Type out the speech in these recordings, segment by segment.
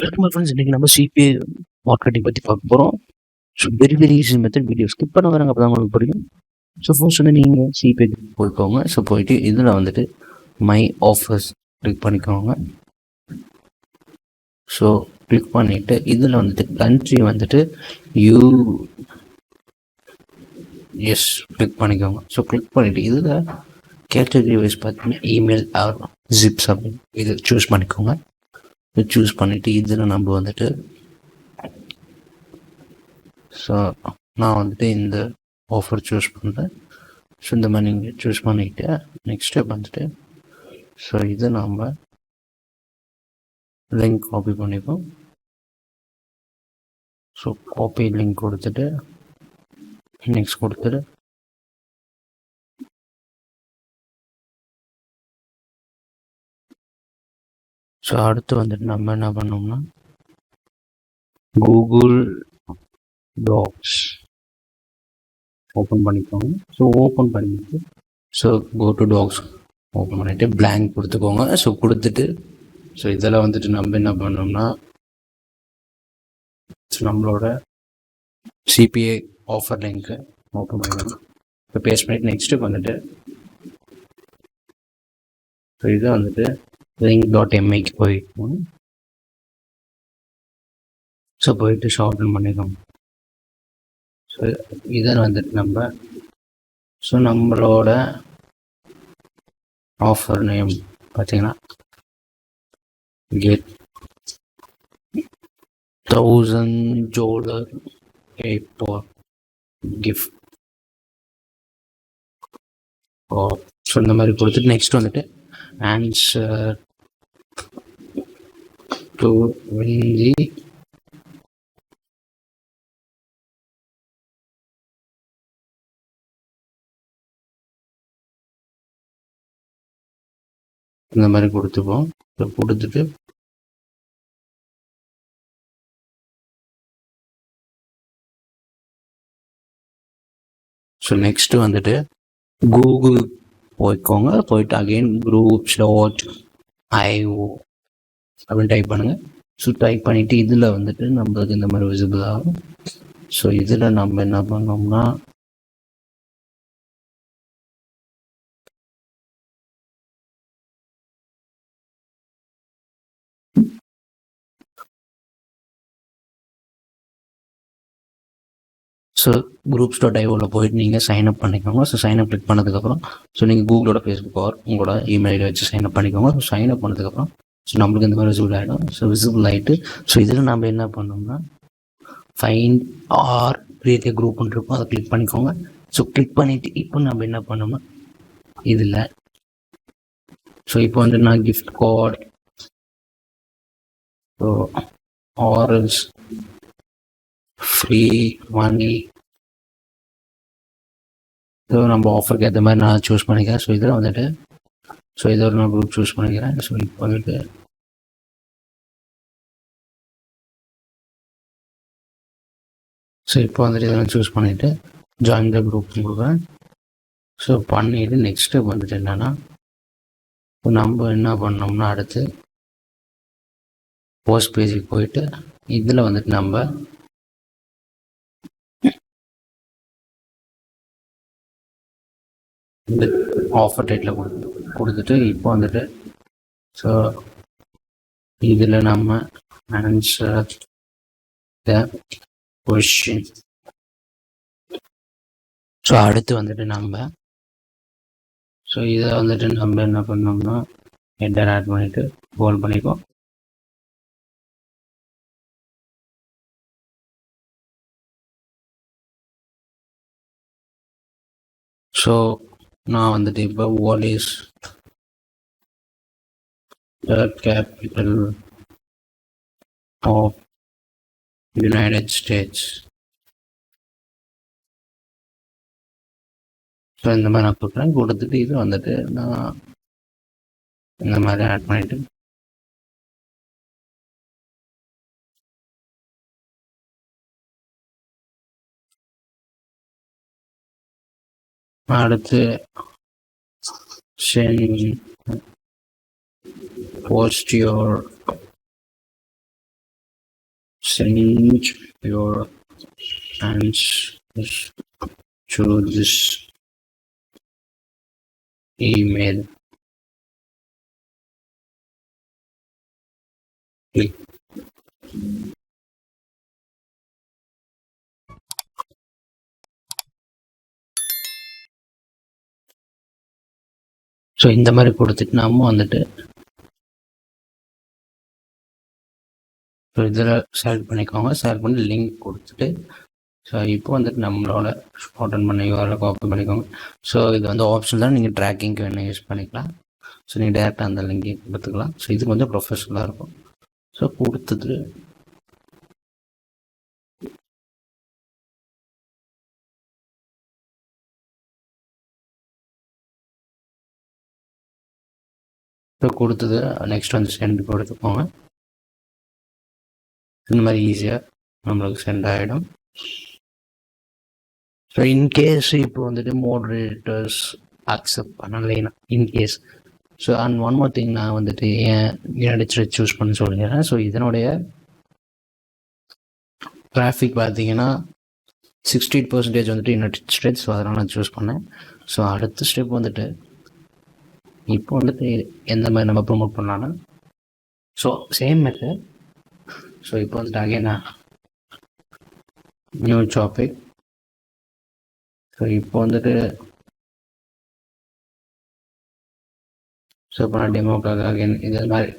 Welcome friends. இன்னைக்கு நம்ம CPA marketing பற்றி பார்க்க போகிறோம். So very easy method. Video skip பண்ண வராங்க, அப்போ தான் உங்களுக்கு புரியும். ஸோ ஃபர்ஸ்ட் வந்து நீங்கள் சிபிஏ போய்க்கோங்க. ஸோ போயிட்டு இதில் வந்துட்டு மை ஆஃபர்ஸ் கிளிக் பண்ணிக்கோங்க. ஸோ கிளிக் பண்ணிவிட்டு இதில் வந்துட்டு கண்ட்ரி வந்துட்டு எஸ் கிளிக் பண்ணிக்கோங்க. ஸோ கிளிக் பண்ணிவிட்டு இதில் கேட்டகரி வைஸ் பார்த்தீங்கன்னா இமெயில் ஆர் ஜிப்ஸ் அப்படின்னு இது சூஸ் பண்ணிக்கோங்க. சூஸ் பண்ணிவிட்டு இதில் நம்ம வந்துட்டு ஸோ நான் வந்துட்டு இந்த ஆஃபர் சூஸ் பண்ணுறேன். ஸோ இந்த மாதிரி நீங்கள் சூஸ் பண்ணிக்கிட்டு நெக்ஸ்ட் ஸ்டெப் வந்துட்டு ஸோ இதை நம்ம லிங்க் காப்பி பண்ணிப்போம். ஸோ காப்பி லிங்க் கொடுத்துட்டு நெக்ஸ்ட் கொடுத்துட்டு ஸோ அடுத்து வந்துட்டு நம்ம என்ன பண்ணோம்னா கூகுள் டாக்ஸ் ஓப்பன் பண்ணிக்கோங்க. ஸோ ஓப்பன் பண்ணிட்டு so go to Docs open பண்ணிவிட்டு blank கொடுத்துக்கோங்க. ஸோ கொடுத்துட்டு ஸோ இதில் வந்துட்டு நம்ம என்ன பண்ணோம்னா நம்மளோட சிபிஏ ஆஃபர் லிங்க்கு ஓப்பன் பண்ணிக்கோங்க. இப்போ பேஸ்ட் பண்ணிட்டு நெக்ஸ்ட்டு வந்துட்டு ஸோ இதை வந்துட்டு link.miக்கு போய்க்கோங்க. ஸோ போயிட்டு ஷார்ட்டன் பண்ணிக்கோங்க. ஸோ இதை வந்துட்டு நம்ம ஸோ நம்மளோட ஆஃபர் நேம் பார்த்தீங்கன்னா கெட் $1000 ஏர்போர்ட் கிஃப்ட். ஸோ இந்த மாதிரி கொடுத்துட்டு நெக்ஸ்ட் வந்துட்டு ஆன்சர் டு வின் தி இந்த மாதிரி கொடுத்துப்போம். ஸோ கொடுத்துட்டு ஸோ நெக்ஸ்ட்டு வந்துட்டு கூகுள் போய்க்கோங்க. போயிட்டு அகெயின் groups.io அப்படின்னு டைப் பண்ணுங்கள். ஸோ டைப் பண்ணிவிட்டு இதில் வந்துட்டு நம்மளுக்கு இந்த மாதிரி விசிபிள் ஆகும். ஸோ இதில் நம்ம என்ன பண்ணோம்னா ஸோ groups.ioவில் போயிட்டு நீங்கள் சைன்அப் பண்ணிக்கோங்க. ஸோ சைன்அப் கிளிக் பண்ணதுக்கப்புறம் ஸோ நீங்கள் கூகுளோட ஃபேஸ்புக் ஆர் உங்களோட இமெயில் வச்சு சைன்அப் பண்ணிக்கோங்க. ஸோ சைன்அப் பண்ணதுக்கப்புறம் ஸோ நம்மளுக்கு இந்த மாதிரி விசிபிள் ஆகிடும். ஸோ விசிபிள் ஆகிட்டு ஸோ இதில் நம்ம என்ன பண்ணோம்னா ஃபைண்ட் ஆர் கிரியேட் குரூப்னு இருக்கும், அதை கிளிக் பண்ணிக்கோங்க. ஸோ கிளிக் பண்ணிவிட்டு இப்போ நம்ம என்ன பண்ணோம்னா இதில் ஸோ இப்போ வந்து நான் கிஃப்ட் கார்டு ஸோ ஆரல்ஸ் ஃப்ரீ வாங்கி ஸோ நம்ம ஆஃபருக்கு ஏற்ற மாதிரி நான் சூஸ் பண்ணிக்கிறேன். ஸோ இதில் வந்துட்டு ஸோ இதை ஒரு நான் குரூப் சூஸ் பண்ணிக்கிறேன். ஸோ இப்போ வந்துட்டு ஸோ இப்போ வந்துட்டு இதெல்லாம் சூஸ் பண்ணிவிட்டு ஜாயின் த குரூப் கொடுக்குறேன். ஸோ பண்ணிவிட்டு நெக்ஸ்ட் ஸ்டெப் வந்துட்டு என்னென்னா நம்ம என்ன பண்ணோம்னா அடுத்து போஸ்ட் பேஜுக்கு போயிட்டு இதில் வந்துட்டு நம்ம இந்த ஆஃபர் டைட்டில் கொடுத்துட்டு இப்போ வந்துட்டு ஸோ இதில் நம்ம ஆன்சர் த கொஷின். ஸோ அடுத்து வந்துட்டு நம்ம ஸோ இதை வந்துட்டு நம்ம என்ன பண்ணோம்னா ஹெட்டர் ஆட் பண்ணிவிட்டு போல் பண்ணிப்போம். ஸோ நான் வந்துட்டு இப்போ what is the capital of United States. So இந்த மாதிரி நான் கொடுக்குறேன். கொடுத்துட்டு இது வந்துட்டு நான் இந்த மாதிரி ஆட் பண்ணிவிட்டு அடுத்து send post your send your answers to this email. Click. So இந்த மாதிரி கொடுத்துட்டு நம்ம வந்துட்டு ஸோ இதில் செலக்ட் பண்ணிக்கோங்க. செலக்ட் பண்ணி லிங்க் கொடுத்துட்டு ஸோ இப்போ வந்துட்டு நம்மளோட அட்டன் பண்ண யூஆர்எல் காப்பி பண்ணிக்கோங்க. ஸோ இது வந்து ஆப்ஷன் தான், நீங்கள் ட்ராக்கிங்க்கு வேணும் யூஸ் பண்ணிக்கலாம். ஸோ நீங்கள் டேரெக்டாக அந்த லிங்கை கொடுத்துக்கலாம். ஸோ இது கொஞ்சம் ப்ரொஃபஷனலாக இருக்கும். ஸோ கொடுத்துட்டு ஸோ கொடுத்தது நெக்ஸ்ட் வந்து சென்ட் கொடுத்துக்கோங்க. இந்த மாதிரி ஈஸியாக நம்மளுக்கு சென்ட் ஆகிடும். ஸோ இன்கேஸ் இப்போ வந்துட்டு மோடரேட்டர்ஸ் அக்செப்ட் பண்ணலைன்னா in case so and one more thing நான் வந்துட்டு ஏன் யுனைடெட் ஸ்டேட்ஸ் சூஸ் பண்ண சொல்லிடுறேன். ஸோ இதனுடைய டிராஃபிக் பார்த்தீங்கன்னா 68% வந்துட்டு யுனைடெட் ஸ்டேட்ஸ், ஸோ அதனால் நான் சூஸ் பண்ணேன். ஸோ அடுத்த ஸ்டெப் வந்துட்டு இப்போ வந்துட்டு எந்த மாதிரி நம்ம ப்ரொமோட் பண்ணலான்னா ஸோ சேம் மெத்தட். ஸோ இப்போ வந்துட்டு அகைன் நியூ டாபிக். ஸோ இப்போ வந்துட்டு ஸோ இப்போ நான் டெமோக்காக அகைன் இது மாதிரி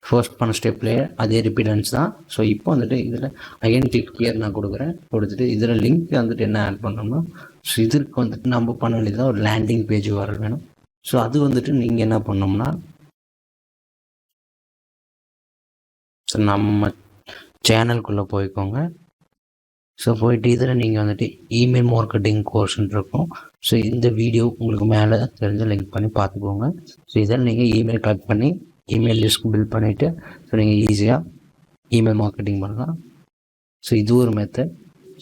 ஃபர்ஸ்ட் பண்ண ஸ்டெப்லேயே அதே ரிப்பீட்டன்ஸ் தான். ஸோ இப்போ வந்துட்டு இதில் அகைன் கிளிக் கிளியர் நான் கொடுக்குறேன். கொடுத்துட்டு இதில் லிங்க் வந்துட்டு என்ன ஆட் பண்ணோம்னா ஸோ இதற்கு வந்துட்டு நம்ம பண்ண வேண்டியதாக ஒரு லேண்டிங் பேஜ் வர வேணும். ஸோ அது வந்துட்டு நீங்கள் என்ன பண்ணோம்னா ஸோ நம்ம சேனலுக்குள்ளே போய்க்கோங்க. ஸோ போயிட்டு இதில் நீங்கள் வந்துட்டு இமெயில் மார்க்கெட்டிங் கோர்ஸ்ன்னு இருக்கும். ஸோ இந்த வீடியோ உங்களுக்கு மேலே தெரிஞ்ச லிங்க் பண்ணி பார்த்துக்கோங்க. ஸோ இதில் நீங்கள் இமெயில் கலெக்ட் பண்ணி இமெயில் லிஸ்ட் பில்ட் பண்ணிவிட்டு ஸோ நீங்கள் ஈஸியாக இமெயில் மார்க்கெட்டிங் பண்ணலாம். ஸோ இது ஒரு மெத்தட்.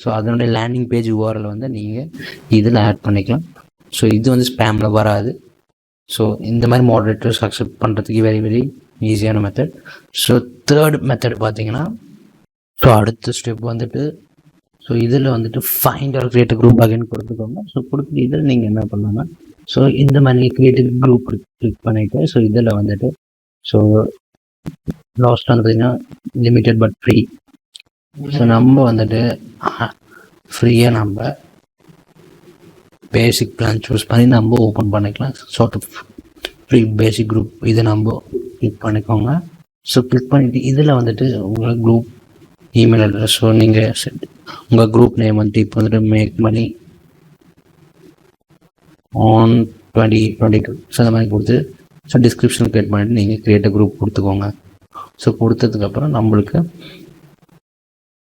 ஸோ அதனுடைய லேண்டிங் பேஜ் URL வந்து நீங்கள் இதில் ஆட் பண்ணிக்கலாம். ஸோ இது வந்து ஸ்பேமில் வராது. ஸோ இந்த மாதிரி மாடரேட்டர்ஸ் அக்செப்ட் பண்ணுறதுக்கு வெரி வெரி ஈஸியான மெத்தட். ஸோ தேர்ட் மெத்தட் பார்த்தீங்கன்னா ஸோ அடுத்த ஸ்டெப் வந்துட்டு ஸோ இதில் வந்துட்டு find or create group again கொடுத்துக்கோங்க. ஸோ கொடுத்துட்டு இதில் நீங்கள் என்ன பண்ணலாம்னா ஸோ இந்த மாதிரி கிரியேட்டிவ் குரூப் கிளிக் பண்ணிவிட்டு ஸோ இதில் வந்துட்டு ஸோ லாஸ்ட் வந்து பார்த்தீங்கன்னா லிமிட்டட் பட் ஃப்ரீ. ஸோ நம்ம வந்துட்டு ஃப்ரீயாக நம்ம பேசிக் பிளான் சூஸ் பண்ணி நம்ம ஓப்பன் பண்ணிக்கலாம். Sort of free basic group இதை நம்ம கிளிக் பண்ணிக்கோங்க. ஸோ கிளிக் பண்ணிவிட்டு இதில் வந்துட்டு உங்கள் குரூப் இமெயில் அட்ரஸ் ஸோ நீங்கள் உங்கள் குரூப் நேம் வந்துட்டு இப்போ வந்துட்டு மேக் மணி ஆன் 2022 ஸோ அந்த மாதிரி கொடுத்து ஸோ டிஸ்கிரிப்ஷன் கிரியேட் பண்ணிவிட்டு நீங்கள் கிரியேட் குரூப் கொடுத்துக்கோங்க. ஸோ கொடுத்ததுக்கப்புறம் நம்மளுக்கு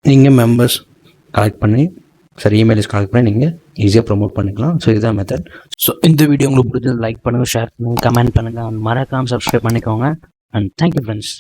நீங்கள் மெம்பர்ஸ் கலெக்ட் பண்ணி சரி இமெயில்ஸ் கலெக்ட் பண்ணி நீங்கள் ஈஸியாக ப்ரொமோட் பண்ணிக்கலாம். ஸோ இதுதான் மெத்தட். ஸோ இந்த வீடியோ உங்களுக்கு பிடிச்சது லைக் பண்ணுங்கள், ஷேர் பண்ணுங்கள், கமெண்ட் பண்ணுங்கள், மறக்காமல் சப்ஸ்கிரைப் பண்ணிக்கோங்க. And thank you friends.